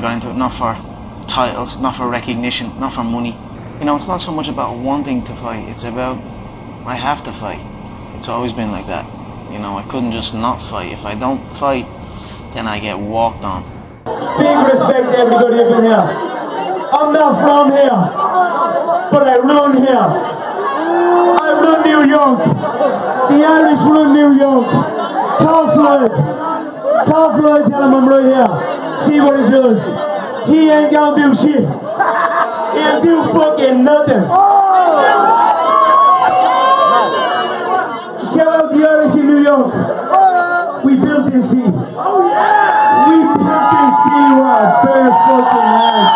got into it, not for titles, not for recognition, not for money. You know, it's not so much about wanting to fight, it's about I have to fight. It's always been like that. You know, I couldn't just not fight. If I don't fight, then I get walked on. Big respect to everybody up in here. I'm not from here, but I run here. I run New York. The Irish run New York. Call Floyd. Call Floyd, tell him I'm right here. See what he does. He ain't gonna do shit. He'll do fucking nothing. Shout out the Irish in New York. We built this city. We built this city with bare fucking hands.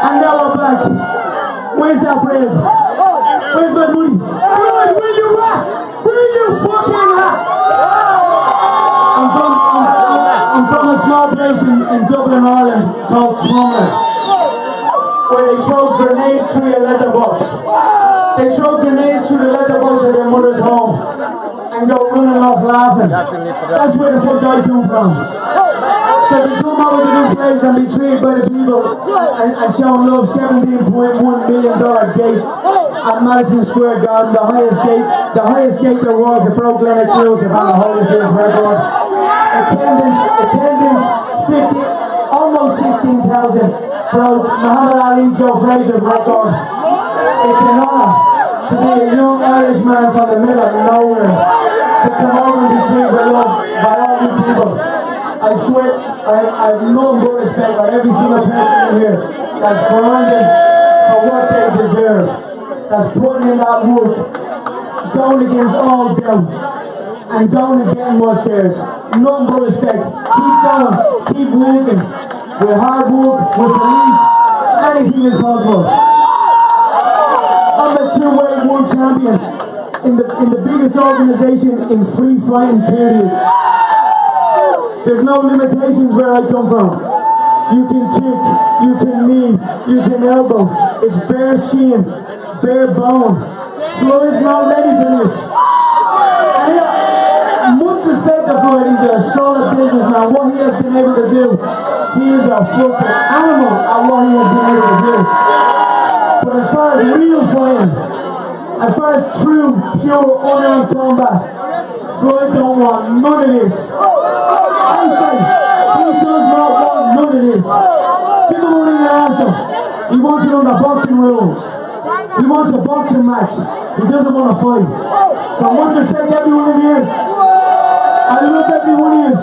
And now we're back. Where's that bread? Where's my money? Floyd, where you at? Where you fucking at? I'm from a small place in Dublin, Ireland called Conor, where they throw grenades through a letterbox. They throw grenades through the letterbox at their mother's home and go running off laughing. That's where the fuck I come from. So they come out with a new place and be treated by the people and show love. $17.1 million gate at Madison Square Garden, the highest gate there was. It broke Lennox Lewis on the Holyfield record. Attendance 50, almost 16,000. Broke Muhammad Ali, Joe Frazier's record. It's an honour to be a young Irishman from the middle of nowhere to come over and be treated with love by all you people. I swear, I have nothing but respect for every single person in here that's grinding for what they deserve, that's putting in that work, going against all doubt, and going against what's theirs. Nothing but respect. Keep going, keep working. With hard work, with belief, anything is possible. I'm a two-weight world champion in the biggest organization in free fighting, period. There's no limitations where I come from. You can kick, you can knee, you can elbow. It's bare shin, bare bone. Floyd's not ready for this. Much respect to Floyd. He's a solid businessman. What he has been able to do, he is a fucking animal at what he has been able to do. But as far as real fighting, as far as true, pure, unarmed combat, Floyd don't want none of this. I say, he does not want none of this. People don't even ask him. He wants it under boxing rules. He wants a boxing match. He doesn't want to fight. So I want to respect everyone in here. I love every one of you.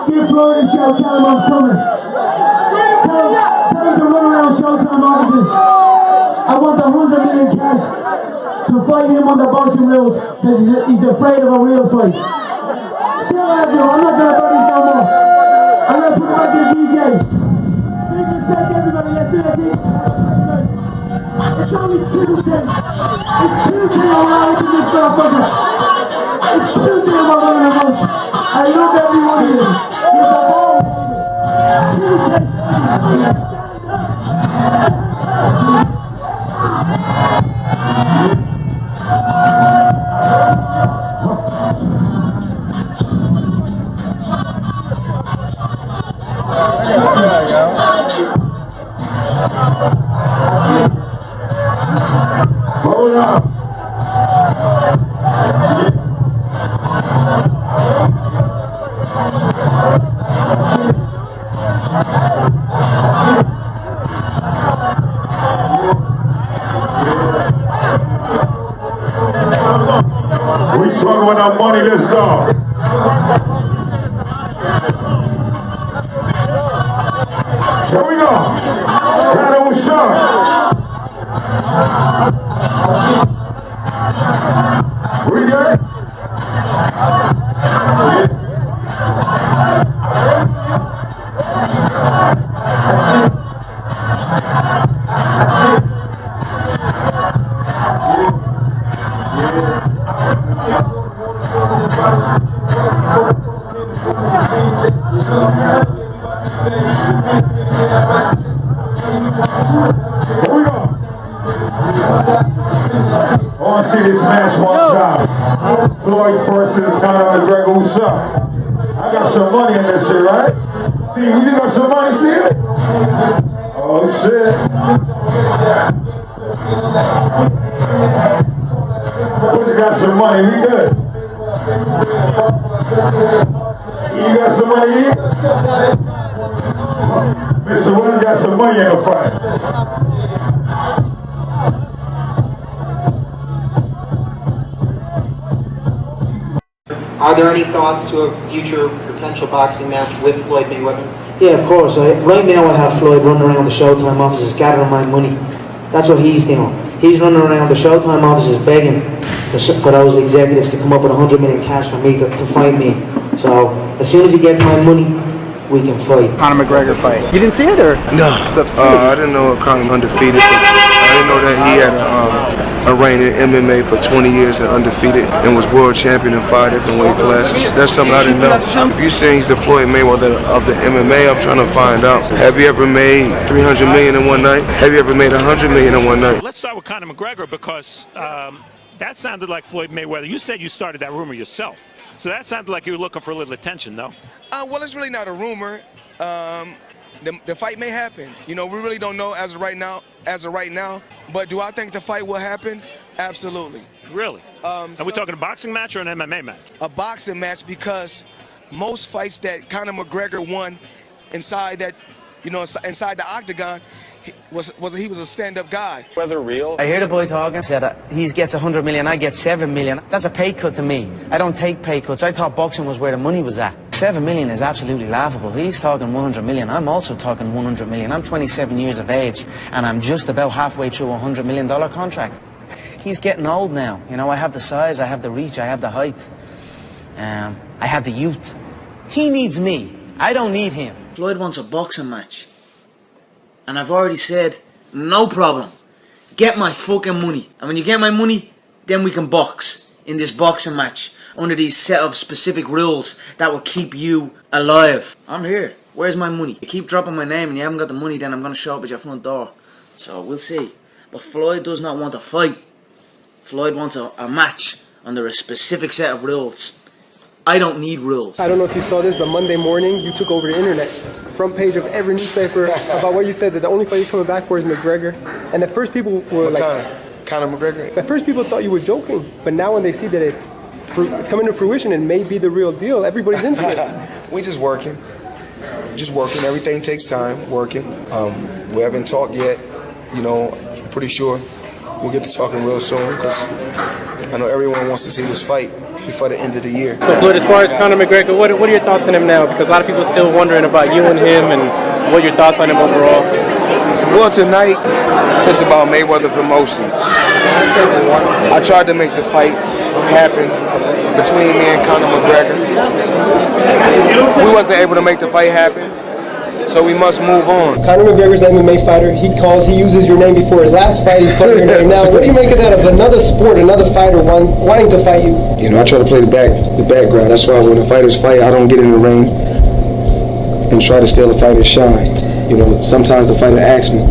Give Floyd a shout, tell him I'm coming. Tell him to run around Showtime offices. I want 100 million cash to fight him on the boxing rules because he's afraid of a real fight. Shout out to him. I'm not going to buddies no more. I'm going to put it back to the DJ. Big respect everybody. Let's do that, DJ. It's only Tuesday. It's Tuesday already to this motherfucker. It's Tuesday about running a month. I love everyone here. He's a ball. Tuesday. Hold up. We talking about our money, let's go. Here we go. Conor with Sean. We good? Here we go. I want to see this match one time. Floyd versus Conor McGregor. What's up? I got some money in this shit, right? Steve, you got some money, Steve? Mr. Williams got some money in the fight. Are there any thoughts to a future potential boxing match with Floyd Mayweather? Yeah, of course. Right now I have Floyd running around the Showtime offices gathering my money. That's what he's doing. He's running around the Showtime offices begging for those executives to come up with 100 million cash for me to fight me. So as soon as he gets my money, we can fight. Conor McGregor fight. You didn't see it, or? No. I didn't know Conor undefeated. But I didn't know that he had a reign in MMA for 20 years and undefeated, and was world champion in 5 different weight classes. That's something I didn't know. If you're saying he's the Floyd Mayweather of the MMA, I'm trying to find out. Have you ever made 300 million in one night? Have you ever made 100 million in one night? Let's start with Conor McGregor, because that sounded like Floyd Mayweather. You said you started that rumor yourself. So that sounded like you were looking for a little attention, though. Well, it's really not a rumor. The fight may happen. You know, we really don't know as of right now. But do I think the fight will happen? Absolutely. Really? Are we talking a boxing match or an MMA match? A boxing match, because most fights that Conor McGregor won inside that, inside the octagon, he was a stand-up guy. Whether real. I hear the boy talking, said he gets 100 million, I get 7 million. That's a pay cut to me. I don't take pay cuts. I thought boxing was where the money was at. 7 million is absolutely laughable. He's talking 100 million. I'm also talking 100 million. I'm 27 years of age, and I'm just about halfway through a $100 million contract. He's getting old now. You know, I have the size, I have the reach, I have the height. I have the youth. He needs me. I don't need him. Floyd wants a boxing match. And I've already said, no problem. Get my fucking money. And when you get my money, then we can box in this boxing match under these set of specific rules that will keep you alive. I'm here. Where's my money? You keep dropping my name and you haven't got the money, then I'm going to show up at your front door. So we'll see. But Floyd does not want a fight. Floyd wants a match under a specific set of rules. I don't need rules. I don't know if you saw this, but Monday morning you took over the internet. Front page of every newspaper about what you said, that the only fight you're coming back for is McGregor. And at first people were Conor McGregor. At first people thought you were joking, but now when they see that it's coming to fruition and may be the real deal, everybody's into it. We just working. Everything takes time, working. We haven't talked yet. I'm pretty sure we'll get to talking real soon, because I know everyone wants to see this fight before the end of the year. So Floyd, as far as Conor McGregor, what are your thoughts on him now? Because a lot of people are still wondering about you and him, and what are your thoughts on him overall? Well, tonight it's about Mayweather Promotions. I tried to make the fight happen between me and Conor McGregor. We wasn't able to make the fight happen, so we must move on. Conor McGregor's an MMA fighter. He uses your name before his last fight. He's calling your name now. What do you make of that, of another sport, another fighter wanting to fight you? I try to play the background. That's why when the fighters fight, I don't get in the ring and try to steal the fighter's shine. Sometimes the fighter asks me,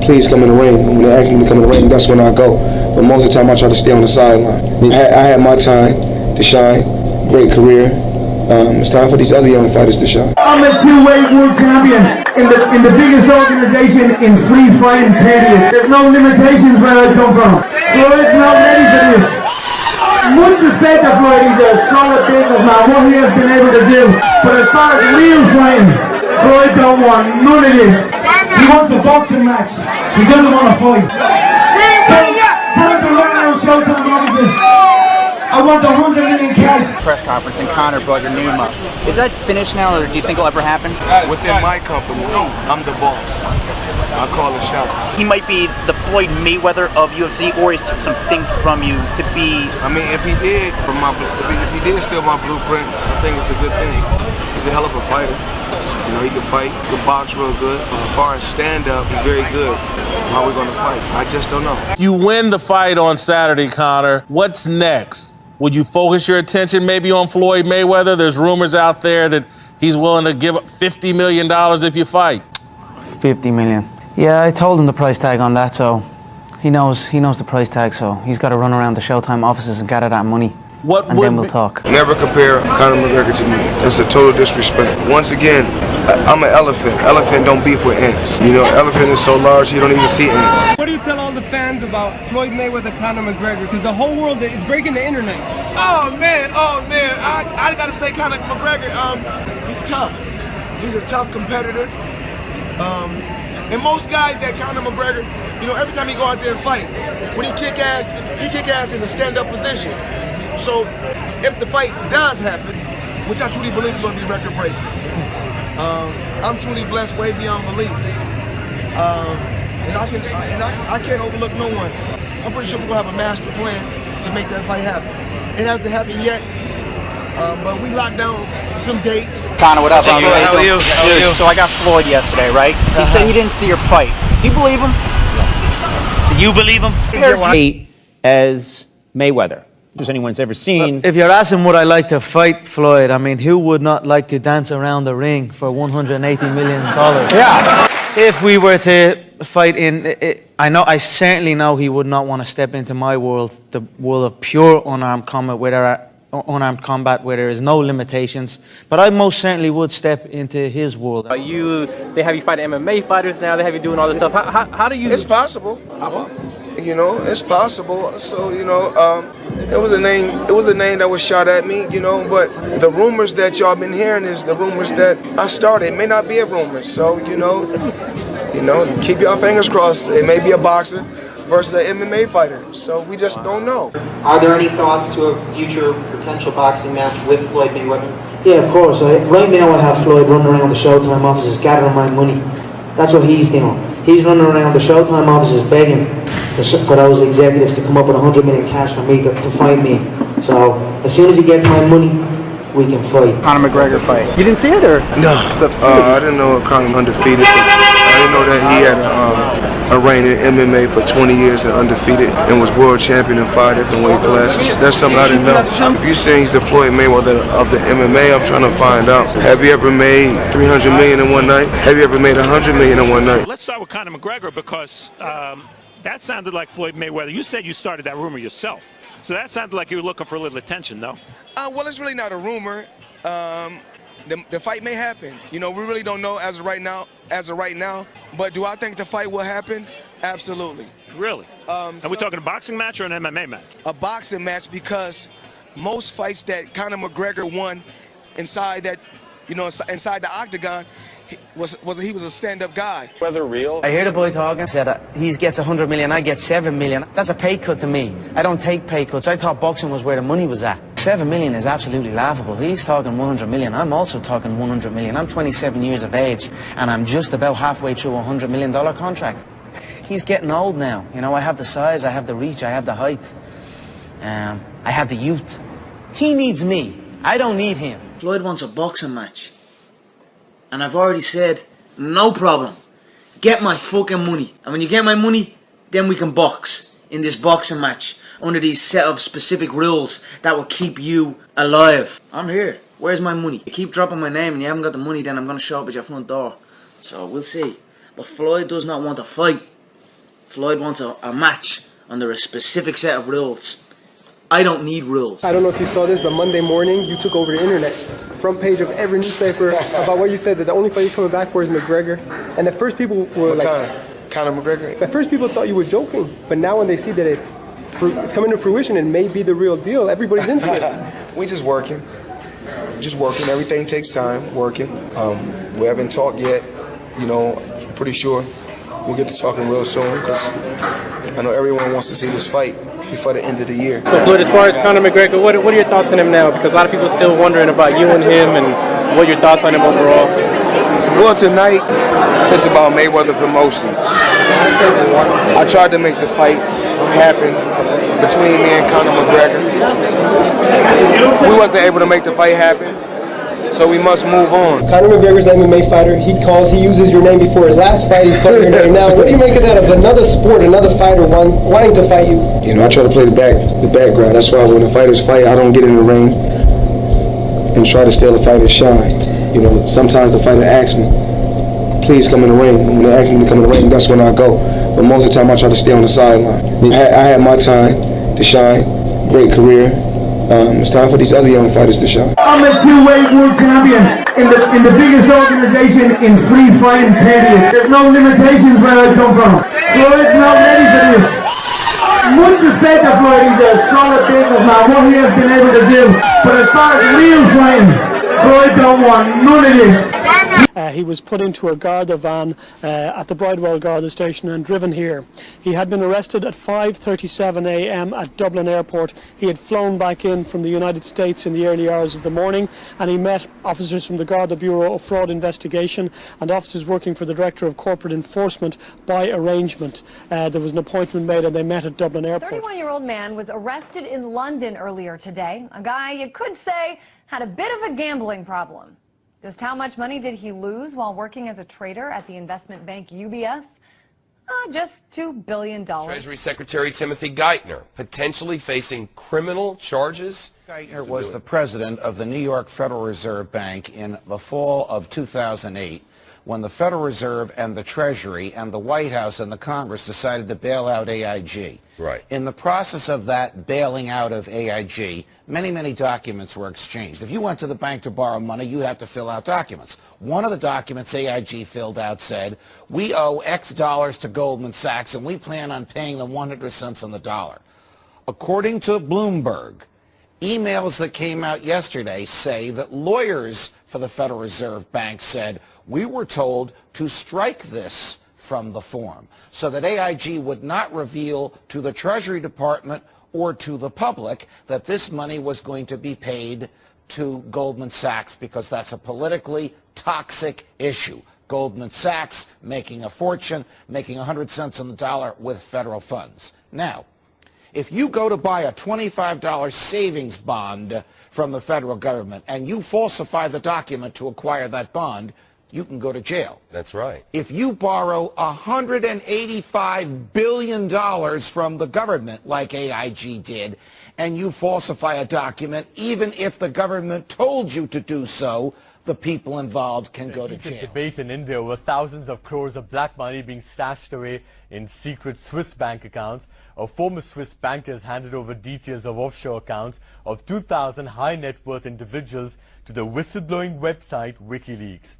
please come in the ring. And when they ask me to come in the ring, that's when I go. But most of the time I try to stay on the sideline. I had my time to shine. Great career. It's time for these other young fighters to shine. I'm a two-weight world champion in the biggest organization in free fighting, period. There's no limitations where I come from. Floyd's not ready for this. Much respect to Floyd, he's a solid businessman, what he has been able to do. But as far as real fighting, Floyd don't want none of this. He wants a boxing match. He doesn't want to fight. Tell him to run around Showtime offices. I want the 100 million cash. Press conference and Conor brought your name up. Is that finished now, or do you think it'll ever happen? Within my company, I'm the boss. I call the shots. He might be the Floyd Mayweather of UFC, or he's took some things from you to be. I mean, if he did steal my blueprint, I think it's a good thing. He's a hell of a fighter. He can fight, he can box real good. As far as stand-up, he's very good. How are we gonna fight? I just don't know. You win the fight on Saturday, Conor. What's next? Would you focus your attention maybe on Floyd Mayweather? There's rumors out there that he's willing to give up $50 million if you fight. 50 million. Yeah, I told him the price tag on that, so he knows the price tag, so he's got to run around the Showtime offices and gather that money. Then we'll talk. Never compare Conor McGregor to me. That's a total disrespect. Once again, I'm an elephant. Elephant don't beef with ants. Elephant is so large you don't even see ants. What do you tell all the fans about Floyd Mayweather, Conor McGregor? Because the whole world is breaking the internet. Oh man. I gotta say, Conor McGregor, he's tough. He's a tough competitor. And most guys that Conor McGregor, you know, every time he go out there and fight, when he kick ass in a stand-up position. So if the fight does happen, which I truly believe is going to be record-breaking, I'm truly blessed way beyond belief. And I can't overlook no one. I'm pretty sure we're going to have a master plan to make that fight happen. It hasn't happened yet, but we locked down some dates. Conor, what up? How are you? So I got Floyd yesterday, right? He said he didn't see your fight. Do you believe him? Do you believe him? As Mayweather. Just anyone's ever seen. If you're asking would I like to fight Floyd, I mean, who would not like to dance around the ring for $180 million? Yeah. If we were to fight I certainly know he would not want to step into my world, the world of pure unarmed combat, where there is no limitations. But I most certainly would step into his world. They have you fighting MMA fighters now. They have you doing all this stuff. How do you? It's possible. You know, it's possible. So, you know, it was a name that was shot at me, you know, but the rumors that y'all been hearing is the rumors that I started. It may not be a rumor. So, you know, keep your fingers crossed. It may be a boxer versus an MMA fighter. So we just don't know. Are there any thoughts to a future potential boxing match with Floyd Mayweather? Yeah, of course. Right now I have Floyd running around the Showtime offices gathering my money. That's what he's doing. He's running around the Showtime offices begging for those executives to come up with $100 million cash for me to fight me. So as soon as he gets my money, we can fight. Conor McGregor fight. You didn't see it, or? No. I didn't know Conor undefeated. But I didn't know that he had a reign in MMA for 20 years and undefeated and was world champion in 5 different weight classes. That's something I didn't know. If you're saying he's the Floyd Mayweather of the MMA, I'm trying to find out. Have you ever made $300 million in one night? Have you ever made $100 million in one night? Let's start with Conor McGregor because that sounded like Floyd Mayweather. You said you started that rumor yourself. So that sounded like you were looking for a little attention, though. Well, it's really not a rumor. The fight may happen. You know, we really don't know as of right now. But do I think the fight will happen? Absolutely. Really? Are we talking a boxing match or an MMA match? A boxing match, because most fights that Conor McGregor won inside the octagon, he was a stand-up guy. Whether real. I hear the boy talking. Said he gets $100 million, I get $7 million. That's a pay cut to me. I don't take pay cuts. I thought boxing was where the money was at. $7 million is absolutely laughable. He's talking $100 million. I'm also talking $100 million. I'm 27 years of age, and I'm just about halfway through a $100 million contract. He's getting old now. You know, I have the size, I have the reach, I have the height. I have the youth. He needs me. I don't need him. Floyd wants a boxing match. And I've already said, no problem. Get my fucking money. And when you get my money, then we can box in this boxing match under these set of specific rules that will keep you alive. I'm here. Where's my money? You keep dropping my name and you haven't got the money, then I'm going to show up at your front door. So we'll see. But Floyd does not want a fight. Floyd wants a match under a specific set of rules. I don't need rules. I don't know if you saw this, but Monday morning you took over the internet. Front page of every newspaper about what you said, that the only fight you're coming back for is McGregor. And at first people were Conor McGregor? At first people thought you were joking. But now when they see that it's coming to fruition and may be the real deal, everybody's into it. We just working. Everything takes time, working. We haven't talked yet. You know, I'm pretty sure we'll get to talking real soon, because I know everyone wants to see this fight before the end of the year. So Floyd, as far as Conor McGregor, what are your thoughts on him now? Because a lot of people are still wondering about you and him, and what your thoughts on him overall. Well, tonight it's about Mayweather Promotions. I tried to make the fight happen between me and Conor McGregor. We wasn't able to make the fight happen, so we must move on. Conor McGregor's an MMA fighter. He uses your name before his last fight. He's calling your name now. What do you make of that, of another sport, another fighter wanting to fight you? You know, I try to play the background. That's why when the fighters fight, I don't get in the ring and try to steal the fighter's shine. You know, sometimes the fighter asks me, please come in the ring. And when they ask me to come in the ring, that's when I go. But most of the time I try to stay on the sideline. I had my time to shine. Great career. It's time for these other young fighters to shine. I'm a two-weight world champion in the biggest organization in free fighting, period. There's no limitations where I come from. Floyd's not ready for this. Much respect to Floyd, he's a solid businessman, what he has been able to do. But as far as real fighting, Floyd don't want none of this. He was put into a Garda van at the Bridewell Garda station and driven here. He had been arrested at 5:37 a.m. at Dublin Airport. He had flown back in from the United States in the early hours of the morning, and he met officers from the Garda Bureau of Fraud Investigation and officers working for the Director of Corporate Enforcement by arrangement. There was an appointment made and they met at Dublin Airport. A 31-year-old man was arrested in London earlier today. A guy you could say had a bit of a gambling problem. Just how much money did he lose while working as a trader at the investment bank UBS? Just $2 billion. Treasury Secretary Timothy Geithner potentially facing criminal charges. Geithner was the president of the New York Federal Reserve Bank in the fall of 2008 when the Federal Reserve and the Treasury and the White House and the Congress decided to bail out AIG. Right. In the process of that bailing out of AIG, many documents were exchanged. If you went to the bank to borrow money, you'd have to fill out documents. One of the documents AIG filled out said, we owe X dollars to Goldman Sachs and we plan on paying them 100 cents on the dollar. According to Bloomberg, emails that came out yesterday say that lawyers for the Federal Reserve Bank said, we were told to strike this from the form so that AIG would not reveal to the Treasury Department or to the public that this money was going to be paid to Goldman Sachs because that's a politically toxic issue. Goldman Sachs making a fortune, making 100 cents on the dollar with federal funds. Now, if you go to buy a $25 savings bond from the federal government and you falsify the document to acquire that bond, you can go to jail. That's right. If you borrow $185 billion from the government, like AIG did, and you falsify a document, even if the government told you to do so, the people involved can go to jail. Debate in India over thousands of crores of black money being stashed away in secret Swiss bank accounts. A former Swiss banker has handed over details of offshore accounts of 2,000 high net worth individuals to the whistleblowing website WikiLeaks.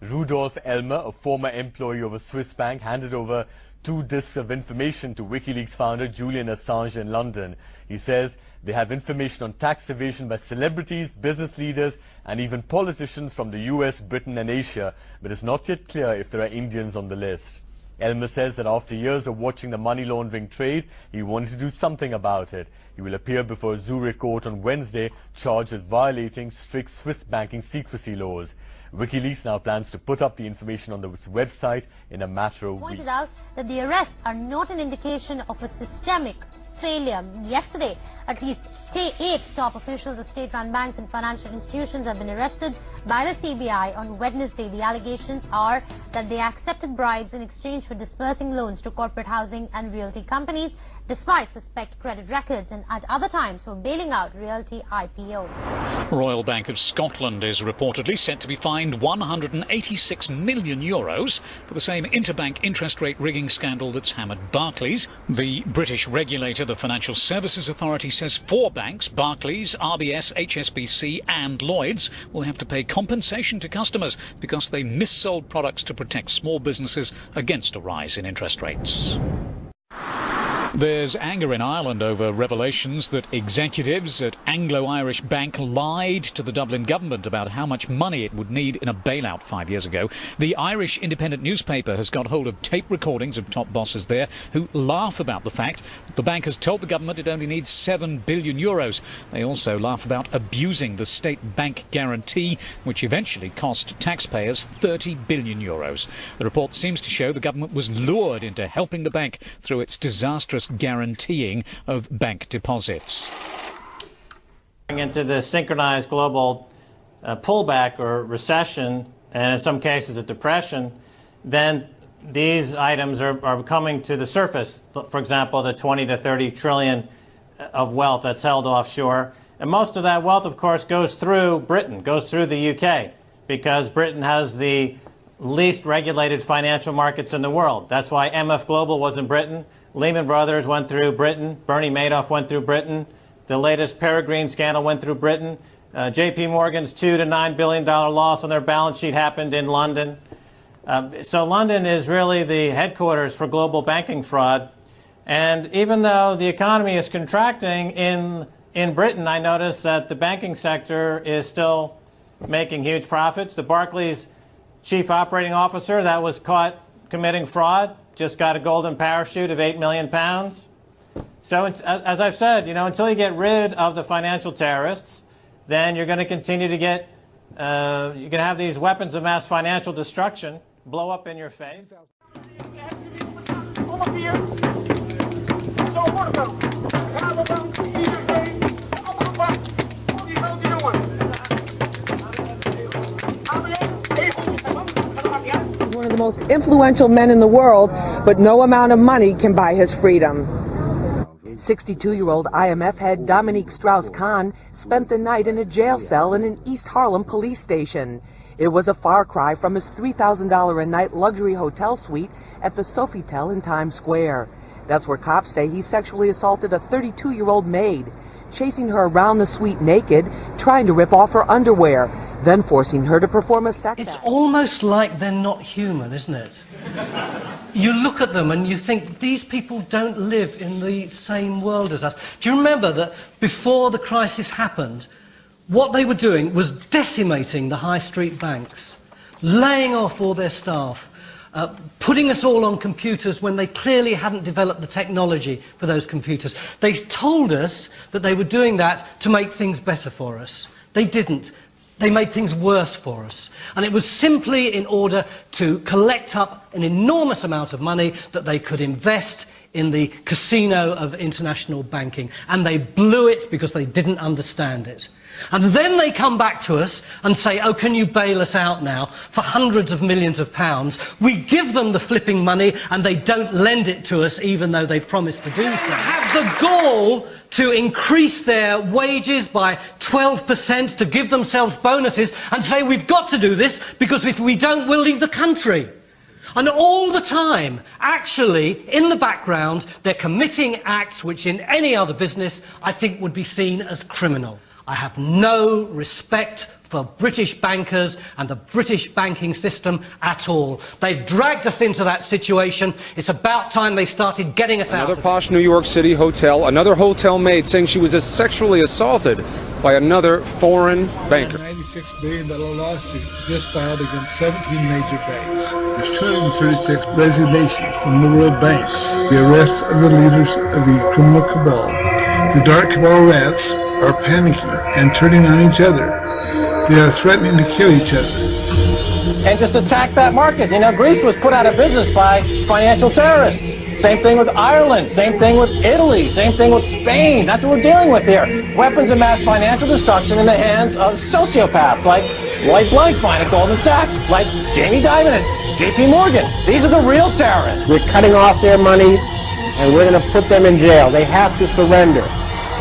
Rudolf Elmer, a former employee of a Swiss bank, handed over 2 disks of information to WikiLeaks founder Julian Assange in London. He says they have information on tax evasion by celebrities, business leaders, and even politicians from the US, Britain, and Asia, but it's not yet clear if there are Indians on the list. Elmer says that after years of watching the money laundering trade, he wanted to do something about it. He will appear before a Zurich court on Wednesday, charged with violating strict Swiss banking secrecy laws. WikiLeaks now plans to put up the information on the website in a matter of weeks. Pointed out that the arrests are not an indication of a systemic failure. Yesterday, at least 8 top officials of state-run banks and financial institutions have been arrested by the CBI on Wednesday. The allegations are that they accepted bribes in exchange for disbursing loans to corporate housing and realty companies, despite suspect credit records, and at other times for bailing out realty IPOs. Royal Bank of Scotland is reportedly set to be fined €186 million for the same interbank interest rate rigging scandal that's hammered Barclays. The British regulator, the Financial Services Authority, says 4 banks, Barclays, RBS, HSBC and Lloyds, will have to pay compensation to customers because they missold products to protect small businesses against a rise in interest rates. There's anger in Ireland over revelations that executives at Anglo-Irish Bank lied to the Dublin government about how much money it would need in a bailout 5 years ago. The Irish Independent newspaper has got hold of tape recordings of top bosses there who laugh about the fact that the bank has told the government it only needs €7 billion. They also laugh about abusing the state bank guarantee, which eventually cost taxpayers €30 billion. The report seems to show the government was lured into helping the bank through its disastrous guaranteeing of bank deposits. Into the synchronized global pullback or recession, and in some cases a depression, then these items are coming to the surface. For example, the 20 to 30 trillion of wealth that's held offshore. And most of that wealth, of course, goes through Britain, goes through the UK, because Britain has the least regulated financial markets in the world. That's why MF Global was in Britain. Lehman Brothers went through Britain. Bernie Madoff went through Britain. The latest Peregrine scandal went through Britain. JP Morgan's $2 to $9 billion loss on their balance sheet happened in London. So London is really the headquarters for global banking fraud. And even though the economy is contracting in Britain, I notice that the banking sector is still making huge profits. The Barclays chief operating officer that was caught committing fraud just got a golden parachute of 8 million pounds. So as I've said, until you get rid of the financial terrorists, then you're going to continue to get, you're going to have these weapons of mass financial destruction blow up in your face. One of the most influential men in the world, but no amount of money can buy his freedom. 62-year-old IMF head Dominique Strauss-Kahn spent the night in a jail cell in an East Harlem police station. It was a far cry from his $3,000 a night luxury hotel suite at the Sofitel in Times Square. That's where cops say he sexually assaulted a 32-year-old maid, chasing her around the suite naked, trying to rip off her underwear, then forcing her to perform a sex act. It's almost like they're not human, isn't it? You look at them and you think, these people don't live in the same world as us. Do you remember that before the crisis happened, what they were doing was decimating the high street banks, laying off all their staff, putting us all on computers when they clearly hadn't developed the technology for those computers. They told us that they were doing that to make things better for us. They didn't. They made things worse for us. And it was simply in order to collect up an enormous amount of money that they could invest in the casino of international banking. And they blew it because they didn't understand it. And then they come back to us and say, oh, can you bail us out now for hundreds of millions of pounds? We give them the flipping money and they don't lend it to us even though they've promised to do so. Have the gall to increase their wages by 12%, to give themselves bonuses and say we've got to do this because if we don't, we'll leave the country. And all the time, actually, in the background, they're committing acts which in any other business I think would be seen as criminal. I have no respect for British bankers and the British banking system at all. They've dragged us into that situation. It's about time they started getting us out of it. Another posh New York City hotel, another hotel maid saying she was sexually assaulted by another foreign banker. $96 billion lawsuit just filed against 17 major banks. There's 236 resignations from the world banks. The arrest of the leaders of the criminal cabal. The dark cabal rats are panicking and turning on each other. They are threatening to kill each other. And just attack that market. Greece was put out of business by financial terrorists. Same thing with Ireland. Same thing with Italy. Same thing with Spain. That's what we're dealing with here. Weapons of mass financial destruction in the hands of sociopaths like Lloyd Blankfein at Goldman Sachs, like Jamie Dimon at JP Morgan. These are the real terrorists. We're cutting off their money and we're going to put them in jail. They have to surrender.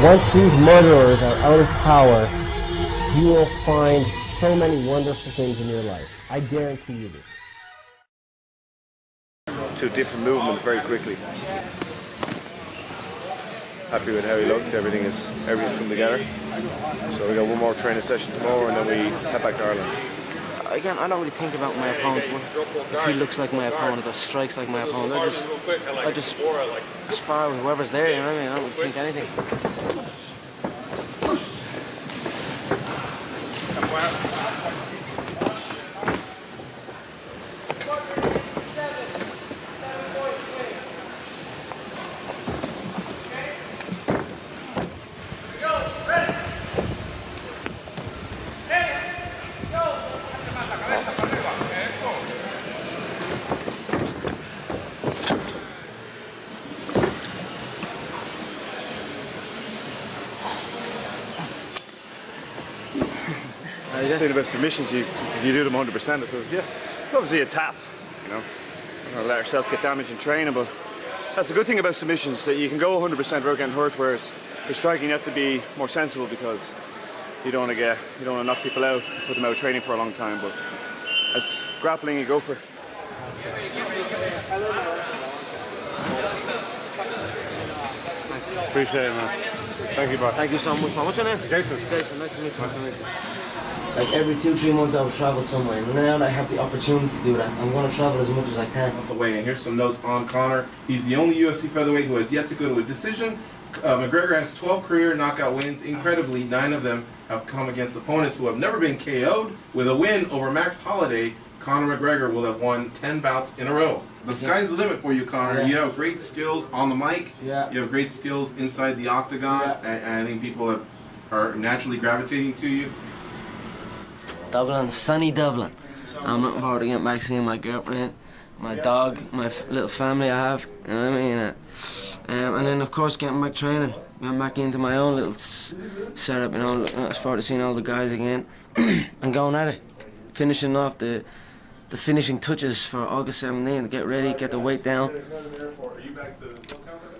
Once these murderers are out of power, you will find so many wonderful things in your life. I guarantee you this. To a different movement very quickly. Happy with how he looked. Everything's come together. So we got one more training session tomorrow, and then we head back to Ireland. Again, I don't really think about my opponent. If he looks like my opponent or strikes like my opponent, I just spar with whoever's there. You know what I mean? I don't really think anything. Saying about submissions, you do them 100%. I says, yeah, obviously a tap, you know. We're going to let ourselves get damaged in training, but that's the good thing about submissions, that you can go 100% without getting hurt, whereas with striking you have to be more sensible because you don't want to knock people out, put them out of training for a long time. But as grappling, you go for. Appreciate it, man. Thank you, bud. Thank you so much, man. What's your name? Jason. Jason, nice to meet you. Nice to meet you. Like every 2-3 months I would travel somewhere, and now that I have the opportunity to do that, I'm going to travel as much as I can. Away, and here's some notes on Conor. He's the only UFC featherweight who has yet to go to a decision. McGregor has 12 career knockout wins. Incredibly, 9 of them have come against opponents who have never been KO'd. With a win over Max Holloway, Conor McGregor will have won 10 bouts in a row. The sky's the limit for you, Conor. Yeah. You have great skills on the mic. Yeah. You have great skills inside the octagon, and I think people are naturally gravitating to you. Dublin, sunny Dublin. I'm looking forward to getting back seeing my girlfriend, my dog, my little family I have, you know what I mean? And then, of course, getting back training. Getting back into my own little setup, you know, looking forward to seeing all the guys again and going at it. Finishing off the finishing touches for August 17th. Get ready, get the weight down.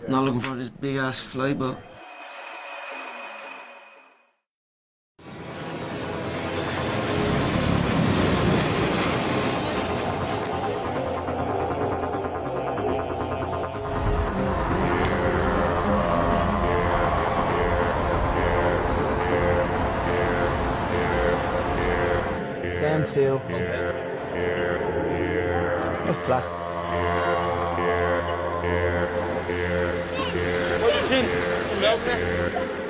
Not looking for this big-ass flight, but... Them two. That's black. What do you think? Some milk there?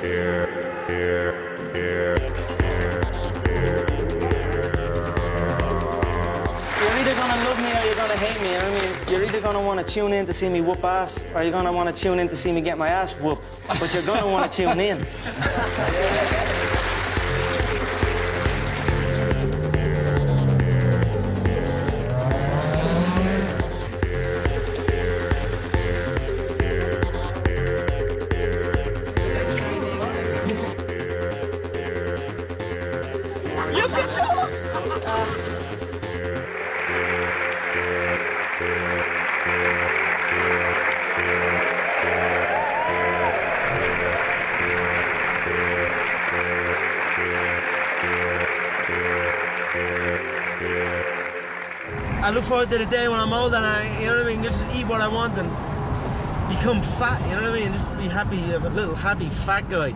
You're either gonna love me or you're gonna hate me, you know what I mean? You're either gonna wanna tune in to see me whoop ass, or you're gonna wanna tune in to see me get my ass whooped. But you're gonna wanna tune in. I look forward to the day when I'm old and I, you know what I mean, just eat what I want and become fat, you know what I mean, just be happy, a little happy fat guy.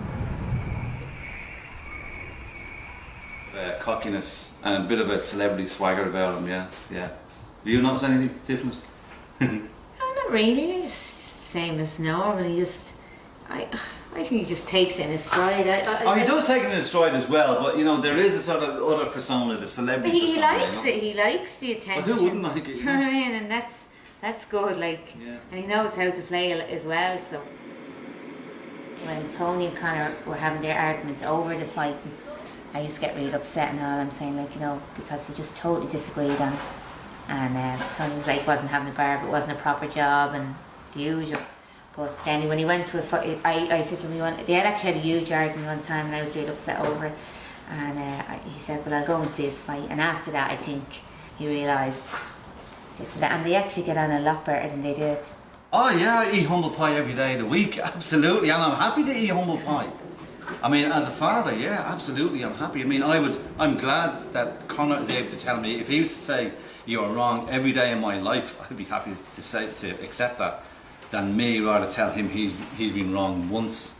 Cockiness and a bit of a celebrity swagger about him, yeah. Do you notice anything different? No, not really. Just same as normal. I think he just takes it in his stride. He does take it in his stride as well, but you know there is a sort of other persona, the celebrity. He persona, likes it. He likes the attention. But who wouldn't like it? Do you know what I mean? And that's good. Like, and he knows how to play as well. So when Tony and Conor were having their arguments over the fighting, I used to get really upset and all. I'm saying, like, you know, because they just totally disagreed on it. And Tony was like, wasn't having a barb, it wasn't a proper job, and the usual. But then when he went to a fight, I said to him, they had actually had a huge argument one time, and I was really upset over it. And he said, well, I'll go and see his fight. And after that, I think he realised this was that. And they actually get on a lot better than they did. Oh yeah, I eat humble pie every day of the week, absolutely, and I'm happy to eat humble pie. I mean, as a father, yeah, absolutely, I'm happy. I mean, I'm glad that Conor is able to tell me, if he was to say, you're wrong every day in my life, I'd be happy to accept that, than me rather tell him he's been wrong once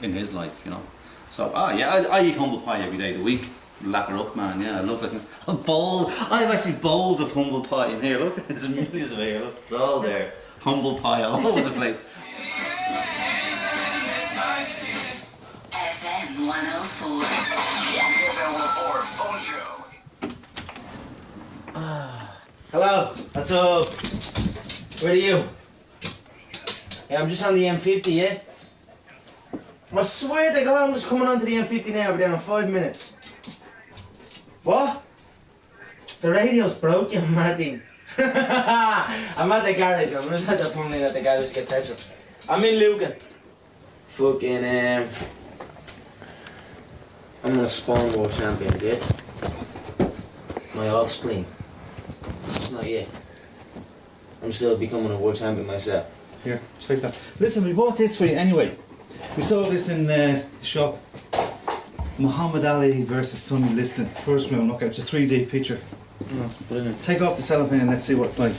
in his life, you know. So, yeah, I eat humble pie every day of the week. Lap her up, man, yeah, I love it. I have actually bowls of humble pie in here, look, there's millions of here, look, it's all there. Humble pie all over the place. FM 104. FM 104 phone show. Hello, what's up? Where are you? Yeah, I'm just on the M50, yeah? I swear to God, I'm just coming onto the M50 now, I'll be there in 5 minutes. What? The radio's broken, Martin. I'm at the garage, I'm just at the phone at the garage to get petrol. I'm in Lucan. Fucking, I'm gonna spawn world champions, yeah? My offspring. Not yet. I'm still becoming a world champion myself. Here, take that. Listen, we bought this for you anyway. We saw this in the shop. Muhammad Ali versus Sonny Liston. First round knockout. It's a 3D picture. That's brilliant. Take off the cellophane and let's see what it's like.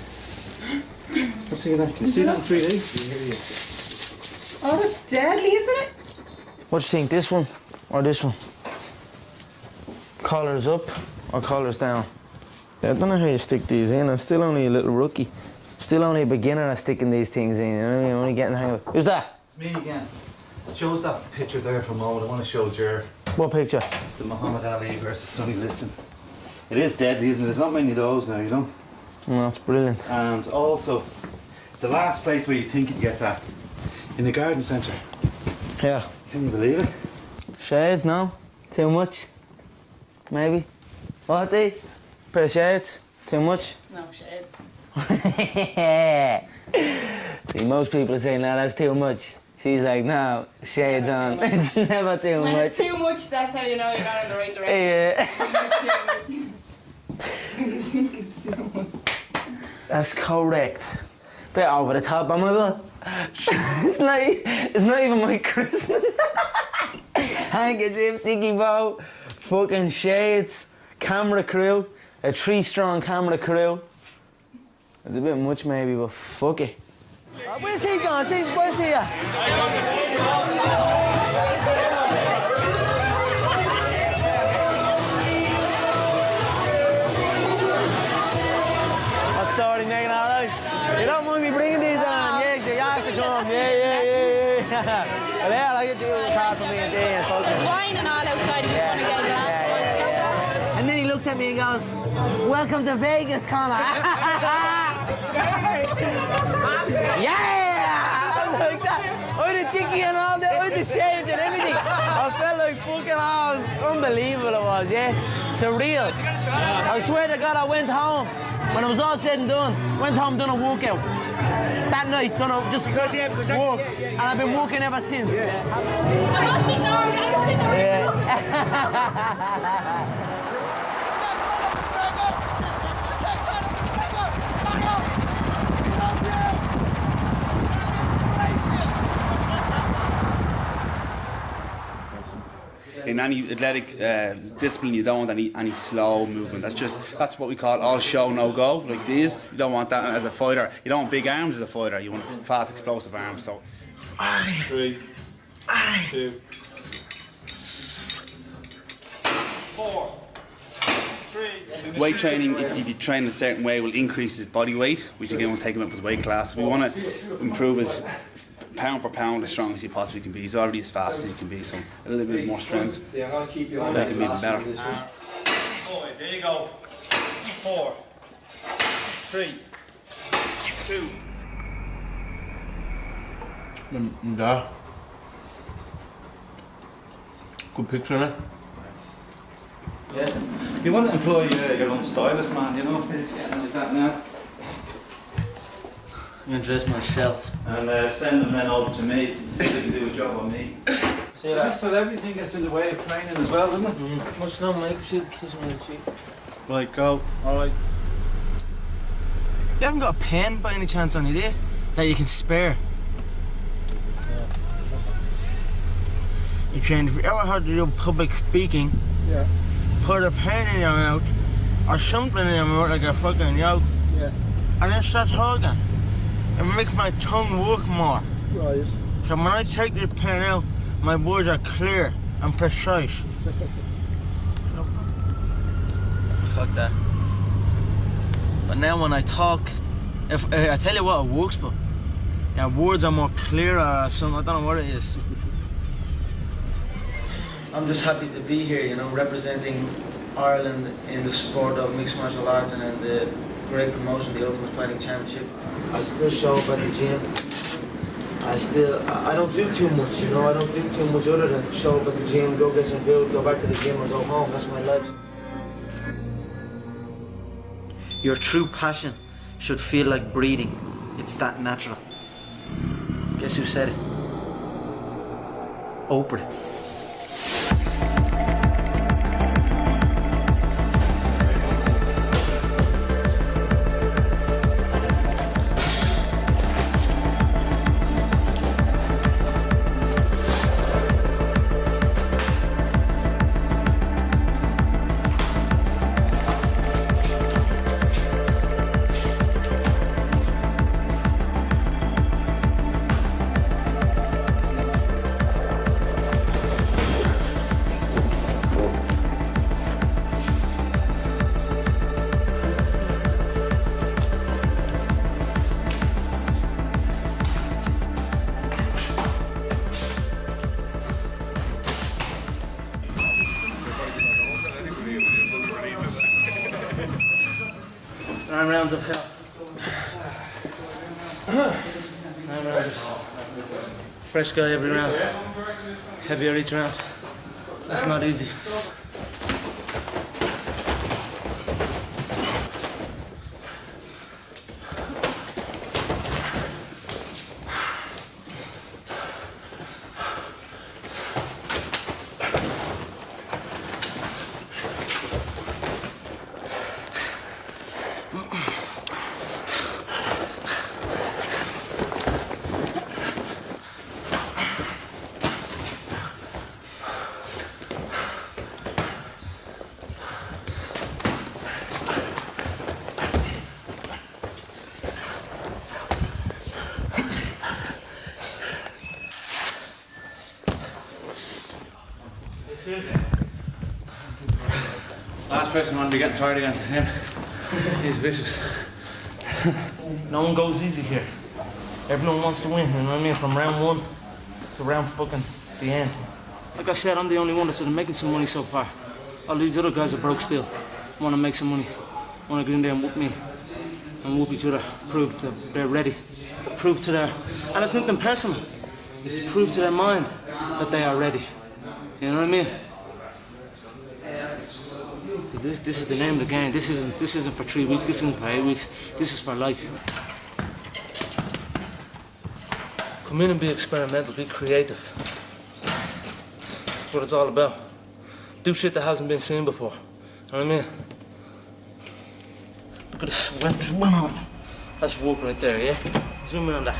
Let's see that. Can you see that in 3D? Oh, that's deadly, isn't it? What do you think, this one or this one? Collars up or collars down? Yeah, I don't know how you stick these in. I'm still only a little rookie. Still only a beginner at sticking these things in. You know what I mean? I'm only getting the hang of it. Who's that? Me again. Show us that picture there from Old. I want to show Jer. What picture? The Muhammad Ali versus Sonny Liston. It is deadly, isn't it? There's not many of those now, you know. No, that's brilliant. And also, the last place where you think you'd get that, in the garden centre. Yeah. Can you believe it? Shades, no? Too much? Maybe? What, Dee? Pair of shades? Too much? No shades. See, most people are saying, no, that's too much. She's like, no, shades on. It's never too When much. it's too much, that's how you know you're going in the right direction. Yeah. That's correct. Bit over the top, am I good? It's not even my christening. Handkerchief, dicky bow, fucking shades, camera crew, a 3-strong camera crew. It's a bit much maybe, but fuck it. Where's he going? Where's he at? What's the story, Megan? All right? You don't mind me bringing these on? Yeah, the yachts to come. Yeah. Well, yeah, I'll get you a card for me and Dee and folks. There's wine and all outside if you want to get a glass. And then he looks at me and goes, welcome to Vegas, Conor. Yeah! I'm like that. With the dicky and all that, with the shades and everything. I felt like fucking unbelievable it was, yeah? Surreal. I swear to God, I went home. When it was all said and done, went home, done a walkout. That night, done a, just walk. And I've been walking ever since. In any athletic discipline, you don't want any slow movement. That's what we call all show, no go. Like these, you don't want that as a fighter. You don't want big arms as a fighter. You want fast, explosive arms. So, 3, 2, 4, 3. weight training, if you train a certain way, will increase his body weight, which again will take him up his weight class. We want to improve his pound per pound as strong as he possibly can be. He's already as fast as he can be, so a little bit more strength. Yeah, I'm going to keep you on make him even better. There you go. 4, 3, 2. There. Good picture, innit? Yeah. You want to employ your own stylist, man, you know? It's getting like that now. I'm gonna dress myself. And send them then over to me so they can do a job on me. See that? So everything gets in the way of training as well, doesn't it? What's no, mate? Should kiss me on the cheek. Right, go. Alright. You haven't got a pen by any chance on you, do you? That you can spare? You can, if you ever had to do public speaking, put a pen in your mouth or something in your mouth like a fucking yoke, and then start talking. It makes my tongue work more. Right. So when I take this pen out, my words are clear and precise. Fuck that. But now when I talk, if I tell you what, it works, but yeah, words are more clear or something. I don't know what it is. I'm just happy to be here, you know, representing Ireland in the sport of mixed martial arts and in the great promotion, the Ultimate Fighting Championship. I still show up at the gym. I don't do too much, you know, I don't do too much other than show up at the gym, go get some food, go back to the gym and go home. That's my life. Your true passion should feel like breathing. It's that natural. Guess who said it? Oprah. 9 rounds of hell. 9 rounds of fresh guy every round. Heavier each round. That's not easy. Last person I want to be getting tired against is him. He's vicious. No one goes easy here. Everyone wants to win, you know what I mean? From round 1 to round fucking the end. Like I said, I'm the only one that's making some money so far. All these other guys are broke still. Want to make some money. Want to go in there and whoop me. And whoop each other. Prove that they're ready. Prove to their... And it's nothing personal. It's to prove to their mind that they are ready. You know what I mean? This is the name of the game. This isn't for 3 weeks. This isn't for 8 weeks. This is for life. Come in and be experimental. Be creative. That's what it's all about. Do shit that hasn't been seen before. You know what I mean? Look at the sweat just went on. That's work right there, yeah? Zoom in on that.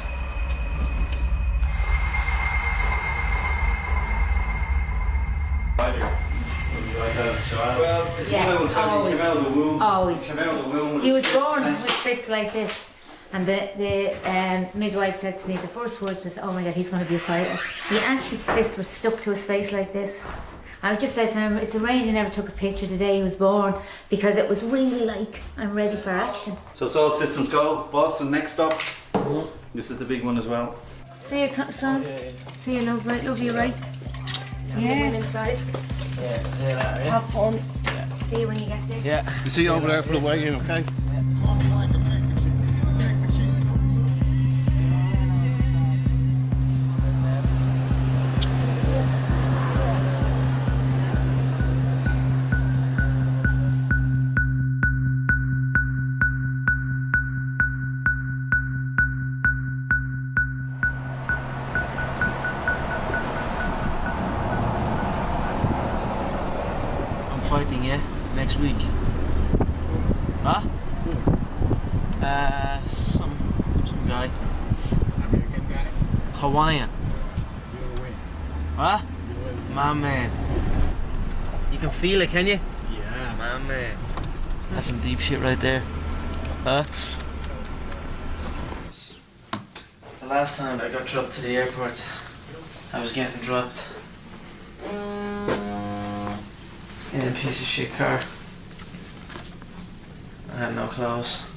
Always. He was born with fists like this. And the midwife said to me, the first words was, oh my God, he's going to be a fighter. He actually, his fists were stuck to his face like this. I just said to him, it's a range, I never took a picture the day he was born because it was really like, I'm ready for action. So it's all systems go. Boston, next stop. This is the big one as well. See you, son. See you, love, right? Love you, right? Yeah. Inside. Have fun. See you when you get there. Yeah. We'll see you over there for the weigh-in, okay? Fighting, yeah? Next week. Huh? Some guy. American guy? Hawaiian. You'll win. Huh? My man. You can feel it, can you? Yeah. My man. That's some deep shit right there. Huh? The last time I got dropped to the airport, I was getting dropped in a piece of shit car. I had no clothes.